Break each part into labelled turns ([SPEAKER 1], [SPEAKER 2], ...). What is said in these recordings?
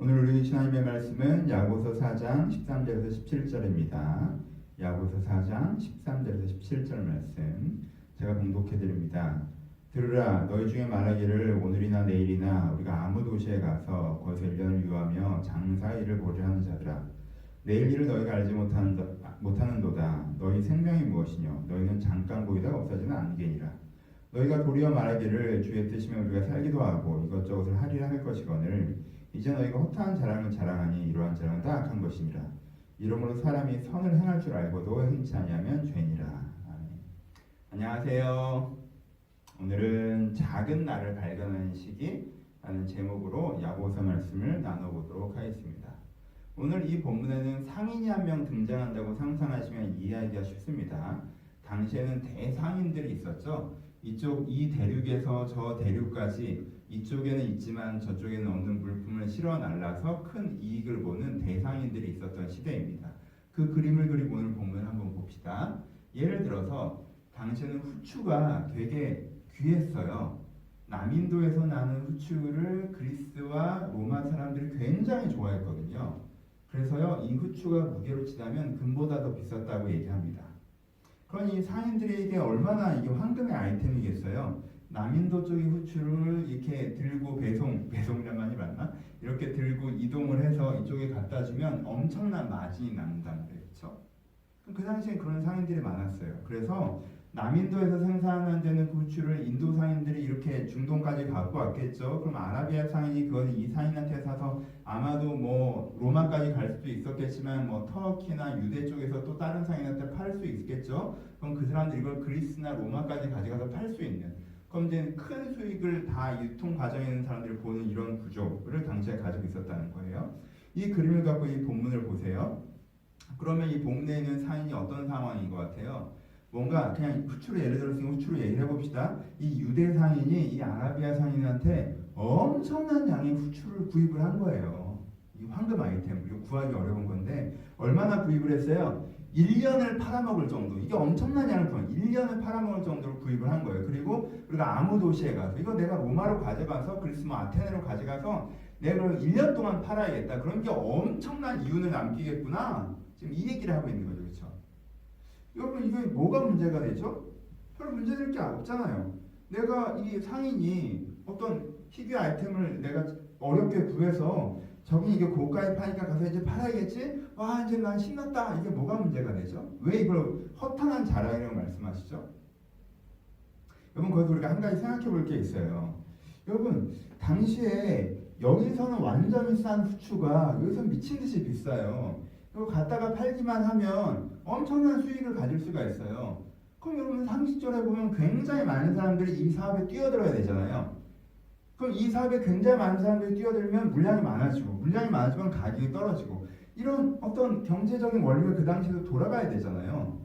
[SPEAKER 1] 오늘 우리 하나님의 말씀은 야고보서 4장 13절에서 17절입니다. 야고보서 4장 13절에서 17절 말씀 제가 봉독해 드립니다. 들으라, 너희 중에 말하기를 오늘이나 내일이나 우리가 아무 도시에 가서 거기서 1년을 유하며 장사 일을 보려 하는 자들아, 내일 일을 너희가 알지 못하는도다. 너희 생명이 무엇이뇨? 너희는 잠깐 보이다가 없어지는 안개니라. 너희가 도리어 말하기를 주의 뜻이면 우리가 살기도 하고 이것저것을 하리라 할 것이거늘 이제 너희가 허탄한 자랑을 자랑하니 이러한 자랑은 다 악한 것이니라. 이러므로 사람이 선을 행할 줄 알고도 행치 아니하면 죄니라. 아멘. 안녕하세요. 오늘은 작은 나를 발견하는 시기라는 제목으로 야고보서 말씀을 나눠보도록 하겠습니다. 오늘 이 본문에는 상인이 한 명 등장한다고 상상하시면 이해하기가 쉽습니다. 당시에는 대상인들이 있었죠. 이 대륙에서 저 대륙까지 이쪽에는 있지만 저쪽에는 없는 물품을 실어 날라서 큰 이익을 보는 대상인들이 있었던 시대입니다. 그 그림을 그리고 오늘 본문을 한번 봅시다. 예를 들어서 당시에는 후추가 되게 귀했어요. 남인도에서 나는 후추를 그리스와 로마 사람들이 굉장히 좋아했거든요. 그래서요, 이 후추가 무게로 치자면 금보다 더 비쌌다고 얘기합니다. 그러니 상인들에게 얼마나 이게 황금의 아이템이겠어요. 남인도 쪽의 후추를 이렇게 들고 배송량만이 맞나? 이렇게 들고 이동을 해서 이쪽에 갖다 주면 엄청난 마진이 남는다는 거죠. 그 당시에 그런 상인들이 많았어요. 그래서 남인도에서 생산되는 그 후추를 인도 상인들이 이렇게 중동까지 갖고 왔겠죠. 그럼 아라비아 상인이 그거는 이 상인한테 사서 아마도 뭐 로마까지 갈 수도 있었겠지만 뭐 터키나 유대 쪽에서 또 다른 상인한테 팔 수 있겠죠. 그럼 그 사람들이 이걸 그리스나 로마까지 가져가서 팔 수 있는, 그럼 이제 큰 수익을 다 유통 과정에 있는 사람들이 보는 이런 구조를 당시에 가지고 있었다는 거예요. 이 그림을 갖고 이 본문을 보세요. 그러면 이 본문에 있는 상인이 어떤 상황인 것 같아요? 뭔가 그냥 후추로 예를 들었으니 후추로 얘기를 해봅시다. 이 유대 상인이 이 아라비아 상인한테 엄청난 양의 후추를 구입을 한 거예요. 이 황금 아이템, 이거 구하기 어려운 건데 얼마나 구입을 했어요? 1년을 팔아먹을 정도, 이게 엄청난 양을 1년을 팔아먹을 정도로 구입을 한 거예요. 그리고 우리가 아무 도시에 가서 이거 내가 로마로 가져가서 그리스 뭐 아테네로 가져가서 내가 1년 동안 팔아야겠다. 그런 게 엄청난 이윤을 남기겠구나. 지금 이 얘기를 하고 있는 거죠. 그렇죠? 여러분, 이게 뭐가 문제가 되죠? 별로 문제될 게 없잖아요. 내가 이 상인이 어떤 희귀 아이템을 내가 어렵게 구해서 저기 이게 고가에 파니까 가서 이제 팔아야겠지? 와, 이제 난 신났다. 이게 뭐가 문제가 되죠? 왜 이걸 허탄한 자랑이라고 말씀하시죠? 여러분, 거기서 우리가 한 가지 생각해 볼 게 있어요. 여러분, 당시에 여기서는 완전히 싼 후추가 여기서 미친 듯이 비싸요. 이거 갖다가 팔기만 하면 엄청난 수익을 가질 수가 있어요. 그럼 여러분, 상식적으로 보면 굉장히 많은 사람들이 이 사업에 뛰어들어야 되잖아요. 그럼 이 사업에 굉장히 많은 사람들이 뛰어들면 물량이 많아지면 가격이 떨어지고, 이런 어떤 경제적인 원리가 그 당시에도 돌아가야 되잖아요.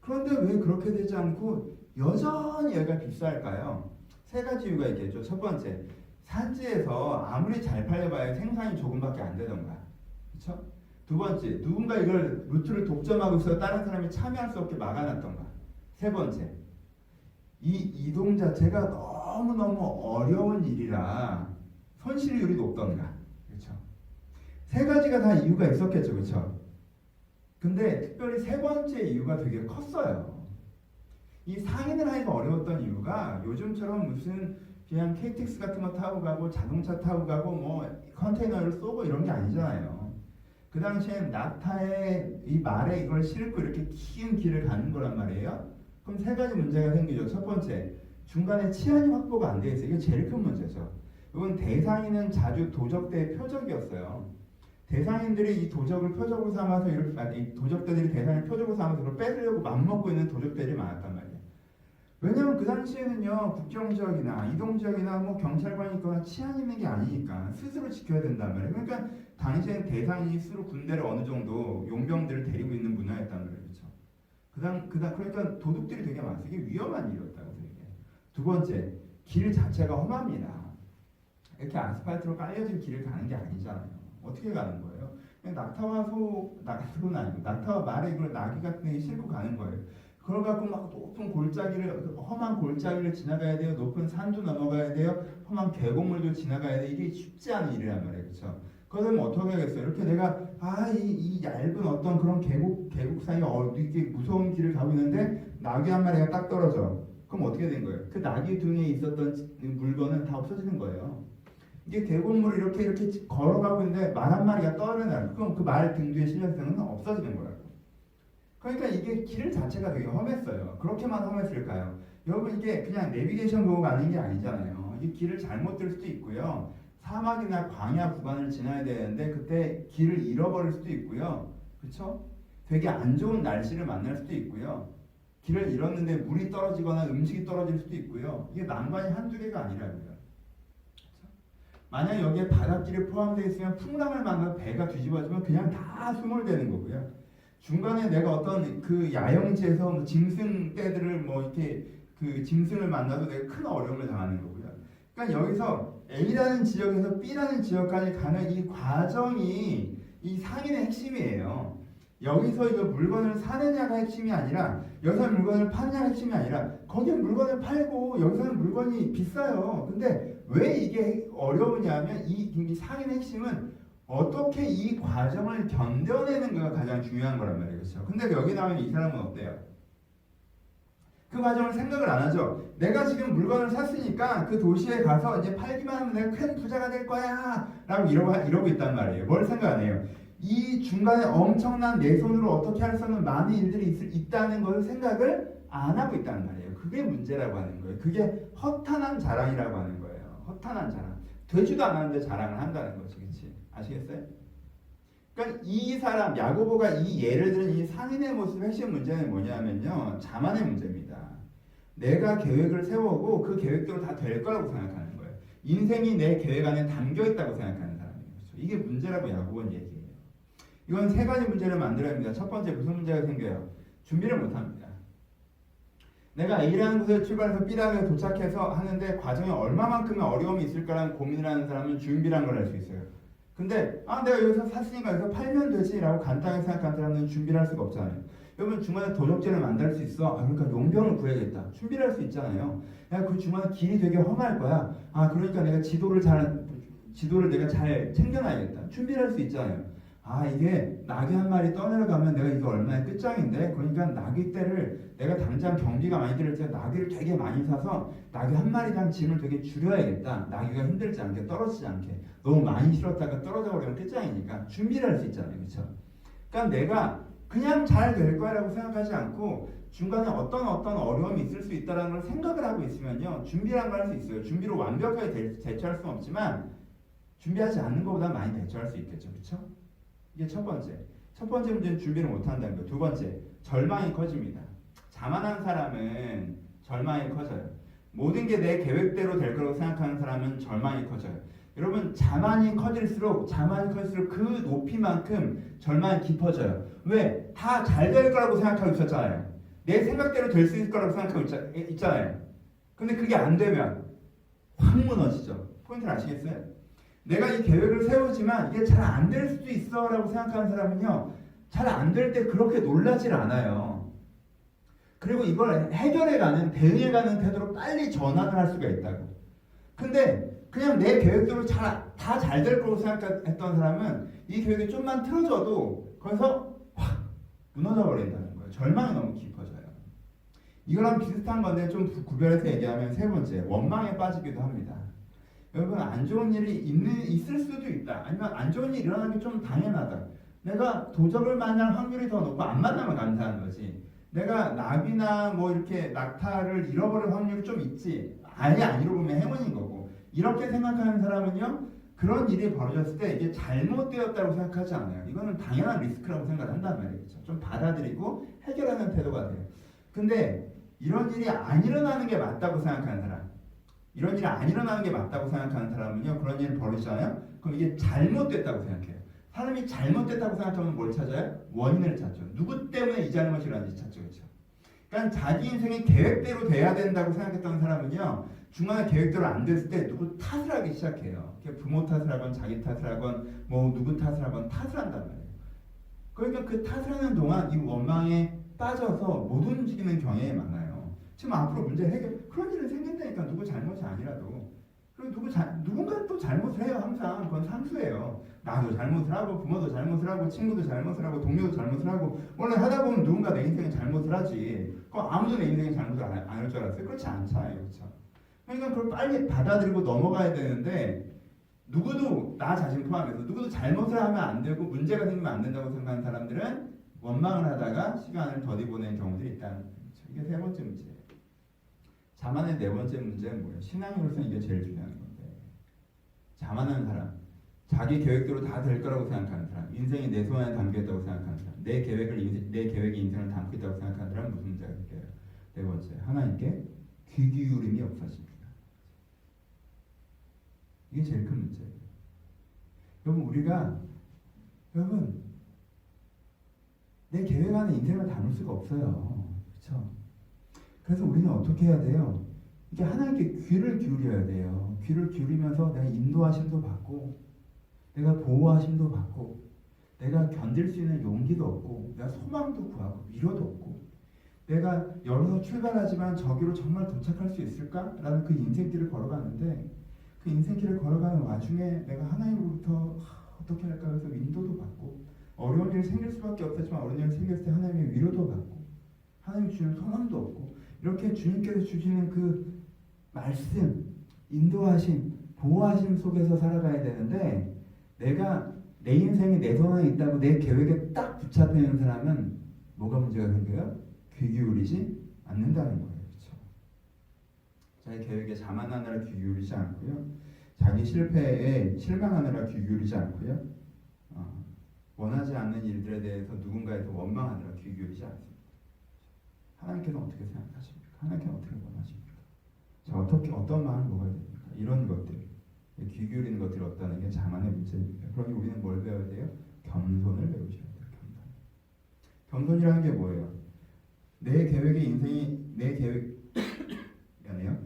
[SPEAKER 1] 그런데 왜 그렇게 되지 않고 여전히 얘가 비쌀까요? 세 가지 이유가 있겠죠. 첫 번째, 산지에서 아무리 잘 팔려봐야 생산이 조금밖에 안 되던가, 그렇죠? 두 번째, 누군가 이걸 루트를 독점하고 있어 다른 사람이 참여할 수 없게 막아놨던가. 세 번째, 이 이동 자체가 너무너무 어려운 일이라 손실률이 높던가. 그렇죠? 세 가지가 다 이유가 있었겠죠. 그렇죠? 근데 특별히 세 번째 이유가 되게 컸어요. 이 상인을 하기가 어려웠던 이유가 요즘처럼 무슨 그냥 KTX 같은 거 타고 가고 자동차 타고 가고 뭐 컨테이너를 쏘고 이런 게 아니잖아요. 그 당시엔 낙타에 이 말에 이걸 싣고 이렇게 긴 길을 가는 거란 말이에요. 그럼 세 가지 문제가 생기죠. 첫 번째, 중간에 치안이 확보가 안 돼 있어요. 이게 제일 큰 문제죠. 이건 대상인은 자주 도적대의 표적이었어요. 대상인들이 이 도적을 표적으로 삼아서 이 도적대들이 대상을 표적으로 삼아서 그걸 뺏으려고 맘먹고 있는 도적대들이 많았단 말이에요. 왜냐하면 그 당시에는요, 국경지역이나 이동지역이나 뭐 경찰관이 있거나 치안 있는 게 아니니까 스스로 지켜야 된단 말이에요. 그러니까 당시엔 대상이 스스로 군대를 어느 정도 용병들을 데리고 있는 문화였단 말이에요. 그렇죠? 그러니까 도둑들이 되게 많았어요. 이게 위험한 일이었다고 생각해요. 두 번째, 길 자체가 험합니다. 이렇게 아스팔트로 깔려진 길을 가는 게 아니잖아요. 어떻게 가는 거예요? 그냥 낙타는 아니고 낙타와 말에 이걸 나귀 같은 데 싣고 가는 거예요. 그걸 갖고 막 높은 험한 골짜기를 지나가야 돼요. 높은 산도 넘어가야 돼요. 험한 계곡물도 지나가야 돼요. 이게 쉽지 않은 일이란 말이에요. 그렇죠? 그러면 어떻게 하겠어요? 이렇게 내가 이 얇은 어떤 그런 계곡 사이 이게 무서운 길을 가고 있는데 낙이 한 마리가 딱 떨어져. 그럼 어떻게 된 거예요? 그 낙이 등에 있었던 물건은 다 없어지는 거예요. 이게 계곡물을 이렇게 걸어가고 있는데 말 한 마리가 떨어져요. 그럼 그 말 등 뒤에 실려 있는 건 없어지는 거예요. 그러니까 이게 길 자체가 되게 험했어요. 그렇게만 험했을까요? 여러분 이게 그냥 내비게이션 보고 가는 게 아니잖아요. 이 길을 잘못 들 수도 있고요. 사막이나 광야 구간을 지나야 되는데 그때 길을 잃어버릴 수도 있고요. 그렇죠? 되게 안 좋은 날씨를 만날 수도 있고요. 길을 잃었는데 물이 떨어지거나 음식이 떨어질 수도 있고요. 이게 난관이 한두 개가 아니라고요. 그렇죠? 만약 여기에 바닷길이 포함되어 있으면 풍랑을 만나서 배가 뒤집어지면 그냥 다 수몰되는 거고요. 중간에 내가 어떤 그 야영지에서 뭐 짐승떼들을 뭐 이렇게 그 짐승을 만나도 내가 큰 어려움을 당하는 거고요. 그러니까 여기서 A라는 지역에서 B라는 지역까지 가는 이 과정이 이 상인의 핵심이에요. 여기서 이거 물건을 사느냐가 핵심이 아니라 여기서 물건을 파느냐가 핵심이 아니라 거기에 물건을 팔고 여기서는 물건이 비싸요. 근데 왜 이게 어려우냐면 이 상인의 핵심은 어떻게 이 과정을 견뎌내는가가 가장 중요한 거란 말이에요. 그렇죠? 근데 여기 나오면 이 사람은 어때요? 그 과정을 생각을 안 하죠. 내가 지금 물건을 샀으니까 그 도시에 가서 이제 팔기만 하면 내가 큰 부자가 될 거야 라고 이러고 있단 말이에요. 뭘 생각 안 해요? 이 중간에 엄청난 내 손으로 어떻게 할 수 없는 많은 일들이 있다는 것을 생각을 안 하고 있다는 말이에요. 그게 문제라고 하는 거예요. 그게 허탄한 자랑이라고 하는 거예요. 허탄한 자랑. 되지도 않았는데 자랑을 한다는 거지. 그치? 아시겠어요? 그러니까 이 사람 야고보가 이 예를 들은 이 상인의 모습의 핵심 문제는 뭐냐면요. 자만의 문제입니다. 내가 계획을 세우고 그 계획대로 다 될 거라고 생각하는 거예요. 인생이 내 계획 안에 담겨 있다고 생각하는 사람이에요. 그렇죠? 이게 문제라고 야고보는 얘기해요. 이건 세 가지 문제를 만들어야 합니다. 첫 번째 무슨 문제가 생겨요? 준비를 못합니다. 내가 A라는 곳에 출발해서 B라는 곳에 도착해서 하는데 과정에 얼마만큼의 어려움이 있을까라는 고민을 하는 사람은 준비라는 걸 할 수 있어요. 근데 내가 여기서 샀으니까 여기서 팔면 되지 라고 간단하게 생각하는 사람은 준비를 할 수가 없잖아요. 여러분 중간에 도적질을 만들 수 있어. 그러니까 용병을 구해야겠다. 준비를 할 수 있잖아요. 그 중간에 길이 되게 험할 거야. 그러니까 내가 지도를 내가 잘 챙겨놔야겠다. 준비를 할 수 있잖아요. 이게 나귀 한 마리 떠내려가면 내가 이거 얼마나 끝장인데, 그러니까 나귀 떼를 내가 당장 경비가 많이 들을 때 나귀를 되게 많이 사서 나귀 한 마리당 짐을 되게 줄여야겠다. 나귀가 힘들지 않게 떨어지지 않게. 너무 많이 실었다가 떨어져 버리면 끝장이니까 준비를 할 수 있잖아요. 그렇죠? 그러니까 내가 그냥 잘 될 거라고 생각하지 않고 중간에 어떤 어려움이 있을 수 있다는 걸 생각을 하고 있으면요. 준비라는 걸 할 수 있어요. 준비로 완벽하게 대처할 수는 없지만 준비하지 않는 것보다 많이 대처할 수 있겠죠. 그렇죠? 이게 첫 번째. 첫 번째 문제는 준비를 못한다는 거예요. 두 번째, 절망이 커집니다. 자만한 사람은 절망이 커져요. 모든 게 내 계획대로 될 거라고 생각하는 사람은 절망이 커져요. 여러분 자만이 커질수록 그 높이만큼 절망이 깊어져요. 왜? 다 잘 될 거라고 생각하고 있었잖아요. 내 생각대로 될 수 있을 거라고 생각하고 있잖아요. 근데 그게 안 되면 확 무너지죠. 포인트를 아시겠어요? 내가 이 계획을 세우지만 이게 잘 안 될 수도 있어 라고 생각하는 사람은요, 잘 안 될 때 그렇게 놀라질 않아요. 그리고 이걸 해결해가는, 대응해가는 태도로 빨리 전환을 할 수가 있다고. 근데 그냥 내 계획대로 다 잘 될 거라고 생각했던 사람은 이 계획이 좀만 틀어져도 거기서 확 무너져 버린다는 거예요. 절망이 너무 깊어져요. 이거랑 비슷한 건데 좀 구별해서 얘기하면 세 번째, 원망에 빠지기도 합니다. 여러분 안 좋은 일이 있을 수도 있다. 아니면 안 좋은 일이 일어나는 게 좀 당연하다. 내가 도적을 만날 확률이 더 높고 안 만나면 감사한 거지. 내가 나비나 뭐 이렇게 낙타를 잃어버릴 확률이 좀 있지. 아예 안 잃어보면 행운인 거고. 이렇게 생각하는 사람은요. 그런 일이 벌어졌을 때 이게 잘못되었다고 생각하지 않아요. 이거는 당연한 리스크라고 생각을 한단 말이죠. 좀 받아들이고 해결하는 태도가 돼요. 근데 이런 일이 안 일어나는 게 맞다고 생각하는 사람, 이런 일이 안 일어나는 게 맞다고 생각하는 사람은요, 그런 일을 벌이잖아요. 그럼 이게 잘못됐다고 생각해요. 사람이 잘못됐다고 생각하면 뭘 찾아요? 원인을 찾죠. 누구 때문에 이 잘못이 일어났는지 찾죠. 그렇죠? 그러니까 자기 인생이 계획대로 돼야 된다고 생각했던 사람은요, 중간에 계획대로 안 됐을 때 누구 탓을 하기 시작해요. 부모 탓을 하건 자기 탓을 하건 뭐 누구 탓을 하건 탓을 한단 말이에요. 그러니까 그 탓을 하는 동안 이 원망에 빠져서 못 움직이는 경향이 많아요. 지금 앞으로 문제 해결, 그런 일은 생긴다니까. 누구 잘못이 아니라도. 그리고 누군가 또 잘못을 해요. 항상 그건 상수예요. 나도 잘못을 하고 부모도 잘못을 하고 친구도 잘못을 하고 동료도 잘못을 하고 원래 하다 보면 누군가 내 인생에 잘못을 하지. 그럼 아무도 내 인생에 잘못을 안 할 줄 알았어요? 그렇지 않잖아요. 그렇죠? 그러니까 그걸 빨리 받아들이고 넘어가야 되는데 누구도 나 자신 포함해서 누구도 잘못을 하면 안 되고 문제가 생기면 안 된다고 생각하는 사람들은 원망을 하다가 시간을 더디 보내는 경우들이 있다는 거죠. 이게 세 번째 문제예요. 자만의 네 번째 문제는 뭐예요? 신앙으로서는 이게 제일 중요한 건데 자만한 사람, 자기 계획대로 다 될 거라고 생각하는 사람, 인생이 내 손 안에 담겨 있다고 생각하는 사람, 내 계획이 인생을 담고 있다고 생각하는 사람은 무슨 문제가 생겨요? 네 번째, 하나님께 귀 기울임이 없어집니다. 이게 제일 큰 문제예요. 여러분 내 계획 안에 인생을 담을 수가 없어요. 그렇죠? 그래서 우리는 어떻게 해야 돼요? 이게 하나님께 귀를 기울여야 돼요. 귀를 기울이면서 내가 인도하심도 받고 내가 보호하심도 받고 내가 견딜 수 있는 용기도 얻고 내가 소망도 구하고 위로도 얻고 내가 여기서 출발하지만 저기로 정말 도착할 수 있을까? 라는 그 인생길을 걸어가는데 그 인생길을 걸어가는 와중에 내가 하나님으로부터 어떻게 할까 해서 인도도 받고 어려운 일이 생길 수밖에 없었지만 어려운 일이 생겼을 때 하나님의 위로도 받고 하나님이 주시는 소망도 얻고 이렇게 주님께서 주시는 그 말씀, 인도하심, 보호하심 속에서 살아가야 되는데 내가 내 인생이 내 손 안에 있다고 내 계획에 딱 붙잡혀 있는 사람은 뭐가 문제가 생겨요? 귀 기울이지 않는다는 거예요. 그렇죠? 자기 계획에 자만하느라 귀 기울이지 않고요. 자기 실패에 실망하느라 귀 기울이지 않고요. 원하지 않는 일들에 대해서 누군가에서 원망하느라 귀 기울이지 않습니다. 하나님께서 어떻게 생각하십니까? 하나님께서 어떻게 원하십니까? 자, 어떤 마음을 먹어야 됩니까? 이런 것들, 귀 기울이는 것들이 없다는 게 자만의 문제입니다. 그러니 우리는 뭘 배워야 돼요? 겸손을 배우셔야 돼요. 겸손이라는 게 뭐예요? 내 계획 미안해요.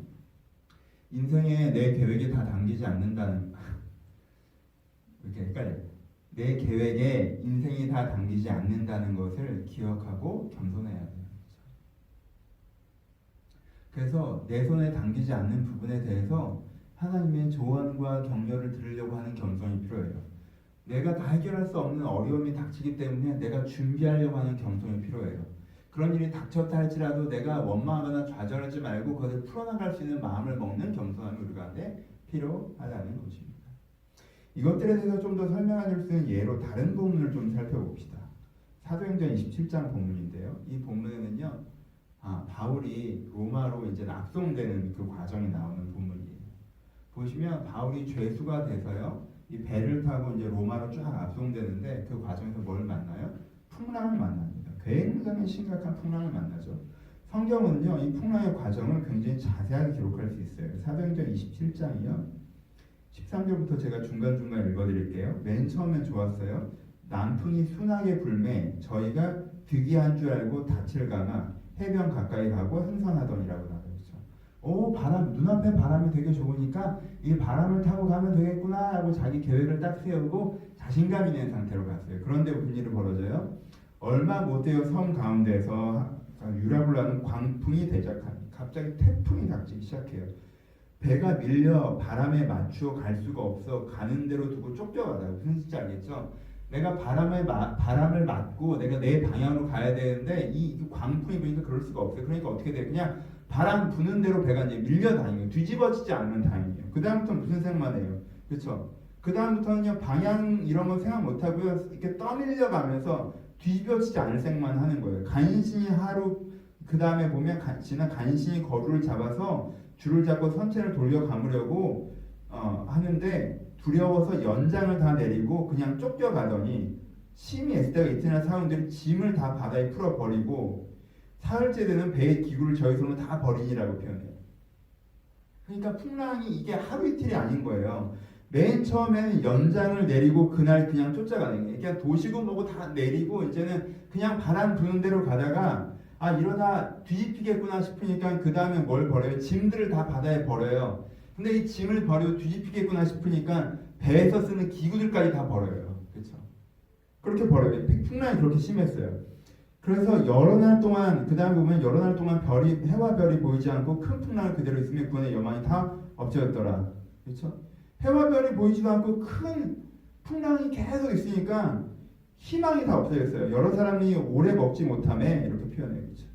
[SPEAKER 1] 인생에 내 계획이 다 담기지 않는다는 이렇게 헷갈려요. 내 계획에 인생이 다 담기지 않는다는 것을 기억하고 겸손해야 돼요. 그래서 내 손에 담기지 않는 부분에 대해서 하나님의 조언과 격려를 들으려고 하는 겸손이 필요해요. 내가 다 해결할 수 없는 어려움이 닥치기 때문에 내가 준비하려고 하는 겸손이 필요해요. 그런 일이 닥쳤다 할지라도 내가 원망하거나 좌절하지 말고 그것을 풀어나갈 수 있는 마음을 먹는 겸손함이 우리 가운데 필요하다는 것입니다. 이것들에 대해서 좀 더 설명할 수 있는 예로 다른 본문을 좀 살펴봅시다. 사도행전 27장 본문인데요. 이 본문에는요, 바울이 로마로 이제 납송되는 그 과정이 나오는 본문이에요. 보시면 바울이 죄수가 돼서요, 이 배를 타고 이제 로마로 쫙 압송되는데 그 과정에서 뭘 만나요? 풍랑을 만납니다. 굉장히 심각한 풍랑을 만나죠. 성경은요, 이 풍랑의 과정을 굉장히 자세하게 기록할 수 있어요. 사도행전 27장이요. 13절부터 제가 중간중간 읽어드릴게요. 맨 처음엔 좋았어요. 남풍이 순하게 불매 저희가 득이한 줄 알고 닻을 감아 해변 가까이 가고 행선하더니라고 나와요. 그렇죠? 바람, 눈앞에 바람이 되게 좋으니까 이 바람을 타고 가면 되겠구나 하고 자기 계획을 딱 세우고 자신감 있는 상태로 갔어요. 그런데 무슨 일이 벌어져요? 얼마 못되어 섬 가운데서 유라굴라는 광풍이 대적하니 갑자기 태풍이 닥치기 시작해요. 배가 밀려 바람에 맞추어 갈 수가 없어 가는 대로 두고 쫓겨가다. 무슨 뜻인지 알겠죠? 내가 바람을 맞고 내가 내 방향으로 가야 되는데 이 광풍이 부니까 그럴 수가 없어요. 그러니까 어떻게 돼요? 그냥 바람 부는 대로 배가 이제 밀려다니고 뒤집어지지 않으면 다행이에요. 그 다음부터는 무슨 생각만 해요? 그렇죠? 그 다음부터는요, 방향 이런 거 생각 못 하고요, 이렇게 떠밀려 가면서 뒤집어지지 않을 생각만 하는 거예요. 간신히 하루 그 다음에 보면 간신히 거루를 잡아서 줄을 잡고 선체를 돌려 감으려고 하는데 두려워서 연장을 다 내리고 그냥 쫓겨가더니 심히 애쓰다가 이튿날 사원들이 짐을 다 바다에 풀어버리고 사흘째 되는 배의 기구를 저희 손으로 다 버리니라고 표현해요. 그러니까 풍랑이 이게 하루 이틀이 아닌 거예요. 맨 처음에는 연장을 내리고 그날 그냥 쫓아가는 거예요. 그냥 도시고 뭐고 다 내리고 이제는 그냥 바람 부는 대로 가다가 이러다 뒤집히겠구나 싶으니까 그 다음에 뭘 버려요? 짐들을 다 바다에 버려요. 근데 이 짐을 버리고 뒤집히겠구나 싶으니까 배에서 쓰는 기구들까지 다 버려요. 그렇죠? 그렇게 버려요. 풍랑이 그렇게 심했어요. 그래서 여러 날 동안 그 다음에 보면 여러 날 동안 해와 별이 보이지 않고 큰 풍랑을 그대로 있으며 구원의 여망이 다 없어졌더라. 그렇죠? 해와 별이 보이지도 않고 큰 풍랑이 계속 있으니까 희망이 다 없어졌어요. 여러 사람이 오래 먹지 못함에 이렇게 표현해요. 그렇죠?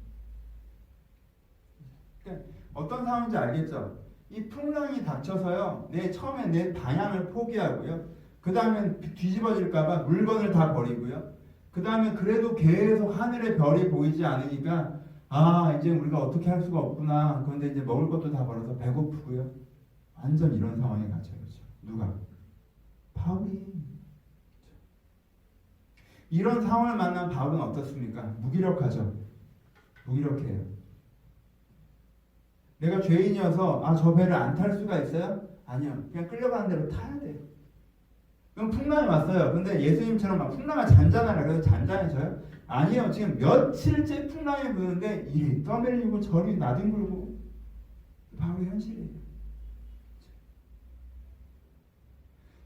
[SPEAKER 1] 그러니까 어떤 상황인지 알겠죠? 이 풍랑이 닥쳐서요. 처음에 내 방향을 포기하고요. 그 다음에 뒤집어질까봐 물건을 다 버리고요. 그 다음에 그래도 계속 하늘의 별이 보이지 않으니까 이제 우리가 어떻게 할 수가 없구나. 그런데 이제 먹을 것도 다 버려서 배고프고요. 완전 이런 상황에 갇혀요. 그렇죠? 누가? 바울이. 이런 상황을 만난 바울은 어떻습니까? 무기력하죠. 무기력해요. 내가 죄인이어서 저 배를 안 탈 수가 있어요? 아니요. 그냥 끌려가는 대로 타야 돼요. 그럼 풍랑이 왔어요. 근데 예수님처럼 막 풍랑을 잔잔하라 그래서 잔잔해져요? 아니요. 지금 며칠째 풍랑이 부는데 이리 떠밀리고 저리 나뒹굴고 바울의 현실이에요.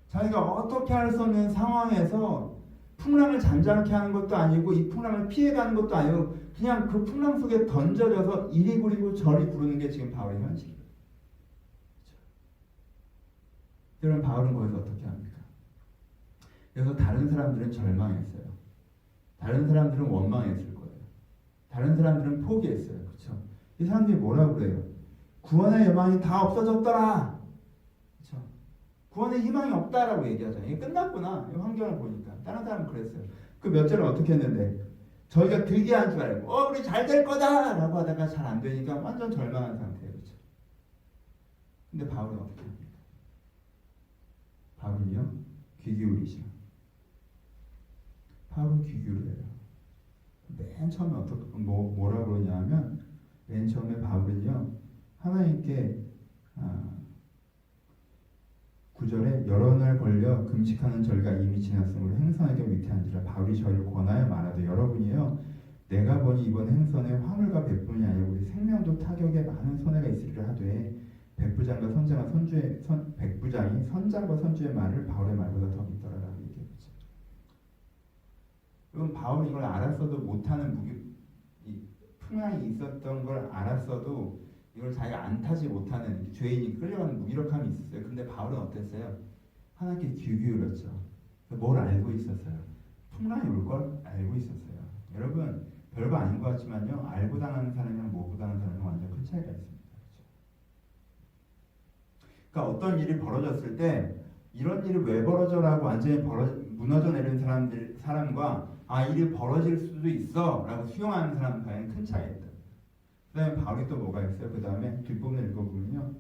[SPEAKER 1] 자기가 어떻게 할 수 없는 상황에서 풍랑을 잠잠케 하는 것도 아니고 이 풍랑을 피해가는 것도 아니고 그냥 그 풍랑 속에 던져져서 이리 구리고 저리 구르는 게 지금 바울의 현실이에요. 그럼 바울은 거기서 어떻게 합니까? 그래서 다른 사람들은 절망했어요. 다른 사람들은 원망했을 거예요. 다른 사람들은 포기했어요. 그렇죠? 이 사람들이 뭐라고 그래요? 구원의 여망이 다 없어졌더라. 그렇죠? 구원의 희망이 없다라고 얘기하잖아요. 이게 끝났구나. 이 환경을 보니까. 다른 사람은 그랬어요. 그 몇 절은 어떻게 했는데 저희가 들게 한 줄 알고 우리 잘 될 거다 라고 하다가 잘 안 되니까 완전 절망한 상태예요. 그렇죠? 근데 바울은 어떻게 합니까? 바울은요 귀 기울이죠. 바울은 귀 기울여요. 맨 처음에 뭐라고 그러냐면 맨 처음에 바울은요 하나님께 9절에 여러 날 걸려 금식하는 절기가 이미 지났으므로 행선에게 위태한지라 바울이 저희를 권하여 말하되 여러분이요 내가 보니 이번 행선에 화물과 백분이 아니라 우리 생명도 타격에 많은 손해가 있으리라 하되 백부장과 백부장이 선장과 선주의 말을 바울의 말보다 더 믿더라라고 얘기했죠. 그럼 바울이 이걸 알았어도 못하는 풍랑이 있었던 걸 알았어도 이걸 자기가 안 타지 못하는 죄인이 끌려가는 무기력함이 있었어요. 근데 바울은 어땠어요? 하나님께 귀 기울였죠. 뭘 알고 있었어요? 풍랑이 올 걸 알고 있었어요. 여러분 별거 아닌 것 같지만요. 알고 당하는 사람이랑 모르고 당하는 사람은 완전 큰 차이가 있습니다. 그렇죠? 그러니까 어떤 일이 벌어졌을 때 이런 일이 왜 벌어져라고 완전히 무너져 내린 사람과 일이 벌어질 수도 있어 라고 수용하는 사람 사이에는 큰 차이가 있다. 그 다음에 바울이 또 뭐가 있어요? 그 다음에 뒷부분을 읽어보면요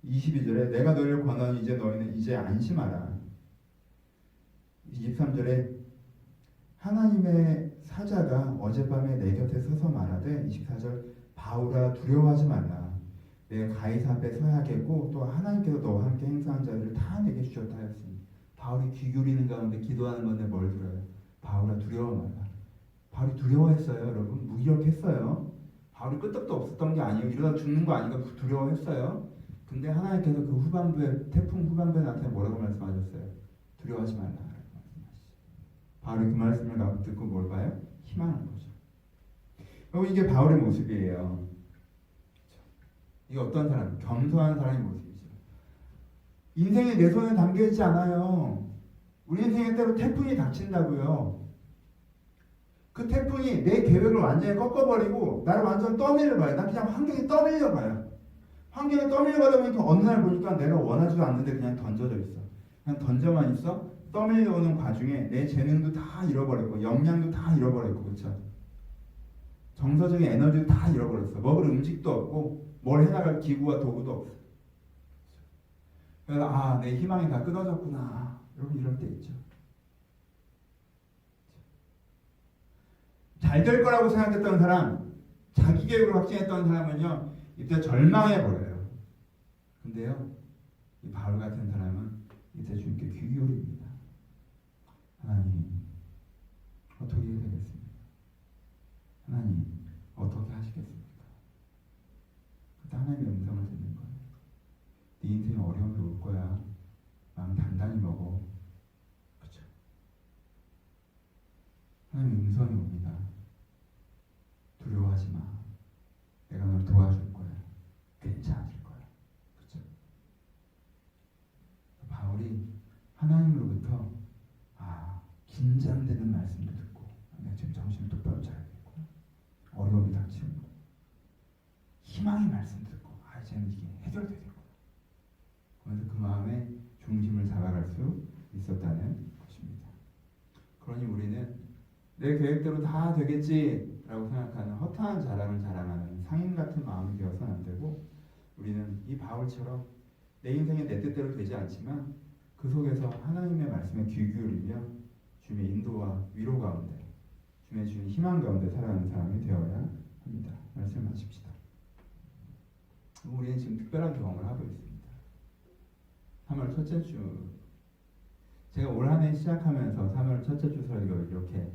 [SPEAKER 1] 22절에 내가 너희를 권하니 이제 너희는 이제 안심하라. 23절에 하나님의 사자가 어젯밤에 내 곁에 서서 말하되 24절 바울아 두려워하지 말라. 내가 가이사 앞에 서야 하겠고 또 하나님께서 너와 함께 행사한 자들을 다 내게 주셨다 하였으니 바울이 귀 기울이는 가운데 기도하는 건데 뭘 들어요? 바울아 두려워 말라. 바울이 두려워했어요. 여러분 무기력했어요. 바울이 끄떡도 없었던 게 아니에요. 이러다 죽는 거 아니까 두려워했어요. 근데 하나님께서 그 후반부에 태풍 후반부에 나타나 뭐라고 말씀하셨어요? 두려워하지 말라 말씀하시죠. 바울이 그 말씀을 듣고 뭘 봐요? 희망을 보죠. 여러분 이게 바울의 모습이에요. 이게 어떤 사람? 겸손한 사람의 모습이죠. 인생이 내 손에 담겨 있지 않아요. 우리 인생에 때로 태풍이 닥친다고요. 그 태풍이 내 계획을 완전히 꺾어버리고 나를 완전 떠밀려봐요. 난 그냥 환경에 떠밀려봐요. 환경에 떠밀려가다 보니까 어느 날 보니까 내가 원하지도 않는데 그냥 던져져 있어. 그냥 던져만 있어. 떠밀려오는 과중에 내 재능도 다 잃어버렸고 역량도 다 잃어버렸고 그렇죠. 정서적인 에너지도 다 잃어버렸어. 먹을 음식도 없고 뭘 해나갈 기구와 도구도 없어. 그래서 내 희망이 다 끊어졌구나. 여러분 이럴 때 있죠. 잘 될 거라고 생각했던 사람, 자기 계획을 확신했던 사람은요, 이때 절망해버려요. 근데요, 이 바울 같은 사람은 이때 주님께 귀 기울입니다. 하나님, 어떻게 해야 되겠습니까? 하나님, 어떻게 하시겠습니까? 그때 하나님의 음성을 듣는 거예요. 네 인생에 어려움이 올 거야. 마음 단단히 먹어. 그렇죠? 하나님의 음성이 옵니다. 두려워하지 마. 내가 널 도와줄 거야. 괜찮아질 거야. 그렇죠? 소망의 말씀 듣고 이제는 이게 해결되겠구나. 그래서 그 마음에 중심을 잡아갈 수 있었다는 것입니다. 그러니 우리는 내 계획대로 다 되겠지라고 생각하는 허탄한 자랑을 자랑하는 상인 같은 마음이 되어서는 안 되고, 우리는 이 바울처럼 내 인생이 내 뜻대로 되지 않지만 그 속에서 하나님의 말씀에 귀 기울이며 주님의 인도와 위로 가운데, 주님의 주신 희망 가운데 살아가는 사람이 되어야 합니다. 말씀 마칩시다. 우리는 지금 특별한 경험을 하고 있습니다. 3월 첫째 주, 제가 올 한 해 시작하면서 3월 첫째 주 설교 이렇게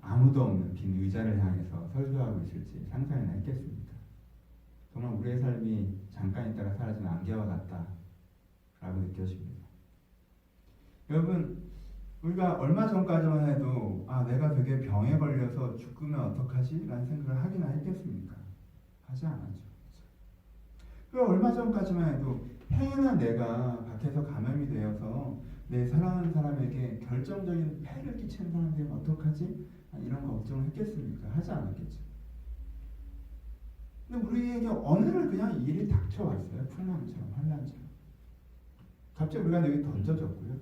[SPEAKER 1] 아무도 없는 빈 의자를 향해서 설교하고 있을지 상상이나 했겠습니까? 정말 우리의 삶이 잠깐 있다가 사라진 안개와 같다라고 느껴집니다. 여러분, 우리가 얼마 전까지만 해도 내가 되게 병에 걸려서 죽으면 어떡하지? 라는 생각을 하기나 했겠습니까? 하지 않았죠. 그리고 얼마 전까지만 해도 행여나 내가 밖에서 감염이 되어서 내 사랑하는 사람에게 결정적인 폐를 끼치는 사람이 되면 어떡하지? 이런 걱정을 했겠습니까? 하지 않았겠죠. 근데 우리에게 어느 날 그냥 이 일이 닥쳐왔어요. 풍랑처럼, 환란처럼. 갑자기 우리가 여기 던져졌고요.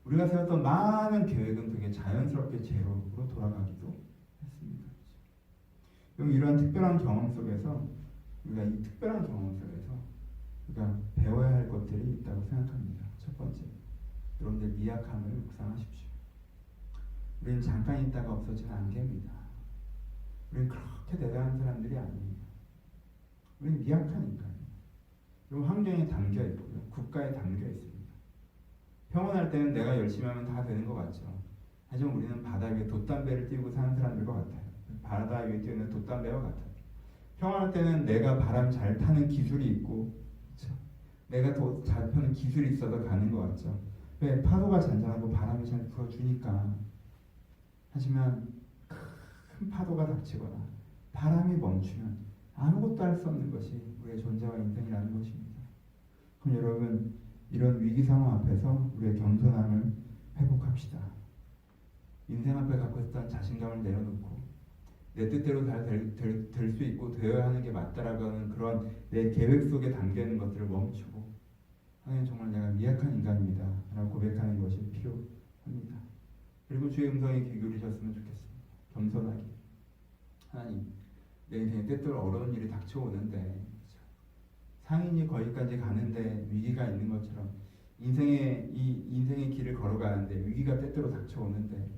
[SPEAKER 1] 우리가 세웠던 많은 계획은 되게 자연스럽게 제로로 돌아가기도 했습니다. 그럼 이러한 특별한 경험 속에서, 우리가 이 특별한 경험 속에서 우리가 배워야 할 것들이 있다고 생각합니다. 첫 번째, 여러분들 미약함을 묵상하십시오. 우리는 잠깐 있다가 없어지는 안개입니다. 우리는 그렇게 대단한 사람들이 아닙니다. 우리는 미약하니까요. 그리고 환경에 담겨 있고요. 국가에 담겨 있습니다. 평온할 때는 내가 열심히 하면 다 되는 것 같죠. 하지만 우리는 바다 위에 돛담배를 띄우고 사는 사람들과 같아요. 바다 위에 띄우는 돛담배와 같아요. 평온할 때는 내가 바람 잘 타는 기술이 있고, 그렇죠? 내가 더 잘 펴는 기술이 있어서 가는 것 같죠. 왜? 파도가 잔잔하고 바람이 잘 불어주니까. 하지만 큰 파도가 닥치거나 바람이 멈추면 아무것도 할 수 없는 것이 우리의 존재와 인생이라는 것입니다. 그럼 여러분, 이런 위기 상황 앞에서 우리의 겸손함을 회복합시다. 인생 앞에 갖고 있던 자신감을 내려놓고 내 뜻대로 잘 될 수 있고 되어야 하는 게 맞다라고 하는 그런 내 계획 속에 담겨있는 것들을 멈추고, 하나님, 정말 내가 미약한 인간입니다 라고 고백하는 것이 필요합니다. 그리고 주의 음성에 귀 기울이셨으면 좋겠습니다. 겸손하게, 하나님, 내 인생에 때때로 어려운 일이 닥쳐오는데, 상인이 거기까지 가는데 위기가 있는 것처럼 인생의 길을 걸어가는데 위기가 때때로 닥쳐오는데,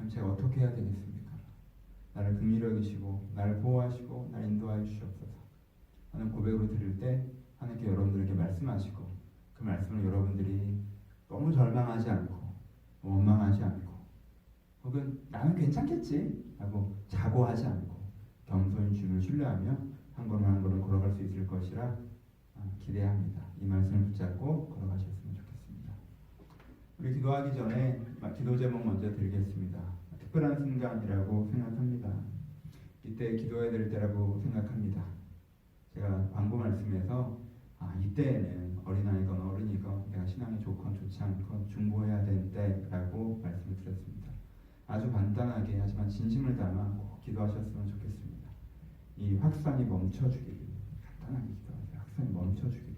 [SPEAKER 1] 제가 어떻게 해야 되겠습니까? 나를 긍휼히 여기시고 나를 보호하시고 나를 인도하여 주시옵소서 하는 고백으로 드릴 때, 하나님께 여러분들에게 말씀하시고, 그 말씀을 여러분들이 너무 절망하지 않고 원망하지 않고, 혹은 나는 괜찮겠지 라고 자고하지 않고 겸손히 주님을 신뢰하며 한 걸음 한 걸음 걸어갈 수 있을 것이라 기대합니다. 이 말씀을 붙잡고 걸어가셨으면 좋겠습니다. 우리 기도하기 전에 기도 제목 먼저 드리겠습니다. 특별한 순간이라고 생각합니다. 이때 기도해야 될 때라고 생각합니다. 제가 광고 말씀에서 이때에는 어린아이건 어른이건 내가 신앙이 좋건 좋지 않건 중보해야 될 때라고 말씀을 드렸습니다. 아주 간단하게 하지만 진심을 담아 꼭 기도하셨으면 좋겠습니다. 이 확산이 멈춰주기를, 간단하게 기도하세요. 확산이 멈춰주기를.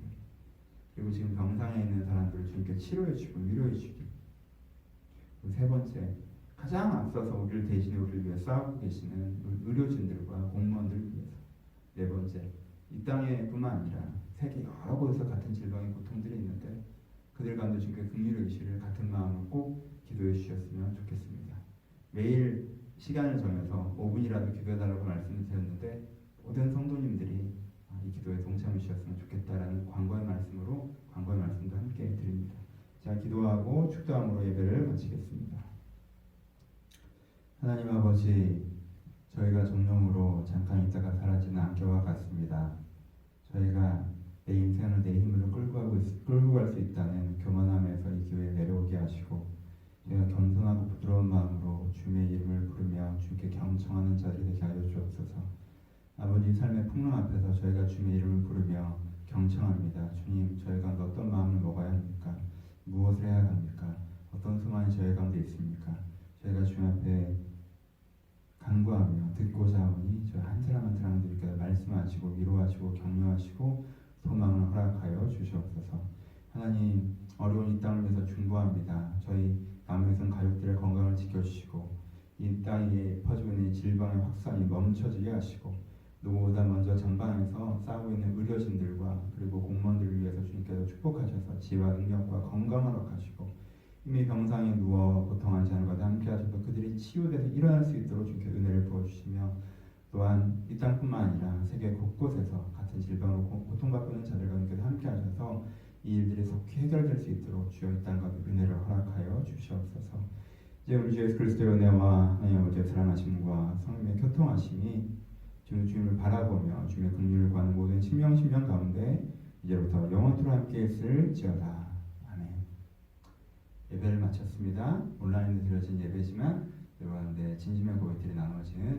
[SPEAKER 1] 그리고 지금 병상에 있는 사람들을 주님께 치료해주고 위로해주기. 그리고 세 번째, 가장 앞서서 우리를 대신해 우리를 위해 싸우고 계시는 의료진들과 공무원들을 위해서. 네 번째, 이 땅에 뿐만 아니라 세계 여러 곳에서 같은 질병의 고통들이 있는데 그들 가운데 주님께 긍휼히 여기시를 같은 마음으로 꼭 기도해 주셨으면 좋겠습니다. 매일 시간을 정해서 5분이라도 기도해달라고 말씀을 드렸는데 모든 성도님들이 이 기도에 동참해 주셨으면 좋겠다라는 광고의 말씀으로 광고의 말씀도 함께 드립니다. 자, 기도하고 축도함으로 예배를 마치겠습니다. 하나님 아버지, 저희가 정령으로 잠깐 있다가 사라지는 안개와 같습니다. 저희가 내 인생을 내 힘으로 끌고 갈 수 있다는 교만함에서 이 교회에 내려오게 하시고, 저희가 겸손하고 부드러운 마음으로 주님의 이름을 부르며 주님께 경청하는 자들이 되게 하여 주옵소서. 아버지, 삶의 풍랑 앞에서 저희가 주님의 이름을 부르며 경청합니다. 주님, 저희 가운데 어떤 마음을 먹어야 합니까? 무엇을 해야 합니까? 어떤 소망이 저희 가운데 있습니까? 저희가 주님 앞에 간구하며 듣고자 하오니 저희 한 사람 한 사람들께서 말씀하시고 위로하시고 격려하시고 소망을 허락하여 주시옵소서. 하나님, 어려운 이 땅을 위해서 중보합니다. 저희 남해성 가족들의 건강을 지켜주시고 이 땅에 퍼지고 있는 질병의 확산이 멈춰지게 하시고 누구보다 먼저 전방에서 싸우고 있는 의료진들과 그리고 공무원들을 위해서 주님께서 축복하셔서 지혜와 능력과 건강을 허락하시고 이미 병상에 누워 고통하지 않은 것과 함께 하셔서 그들이 치유돼서 일어날 수 있도록 주님께 은혜를 부어주시며 또한 이 땅뿐만 아니라 세계 곳곳에서 같은 질병으로 고통받고 있는 자들과 주님께서 함께 하셔서 이 일들이 속히 해결될 수 있도록 주여 이 땅과 은혜를 허락하여 주시옵소서. 이제 우리 주 예수 그리스도의 은혜와 하나님 아버지의 사랑하심과 성령의 교통하심이 주님을 바라보며 주님의 긍휼을 구하는 모든 신명 가운데 이제부터 영원토록 함께 있을지어다. 아멘. 예배를 마쳤습니다. 온라인으로 드려진 예배지만 여러분들 진심의 고백들이 나눠지는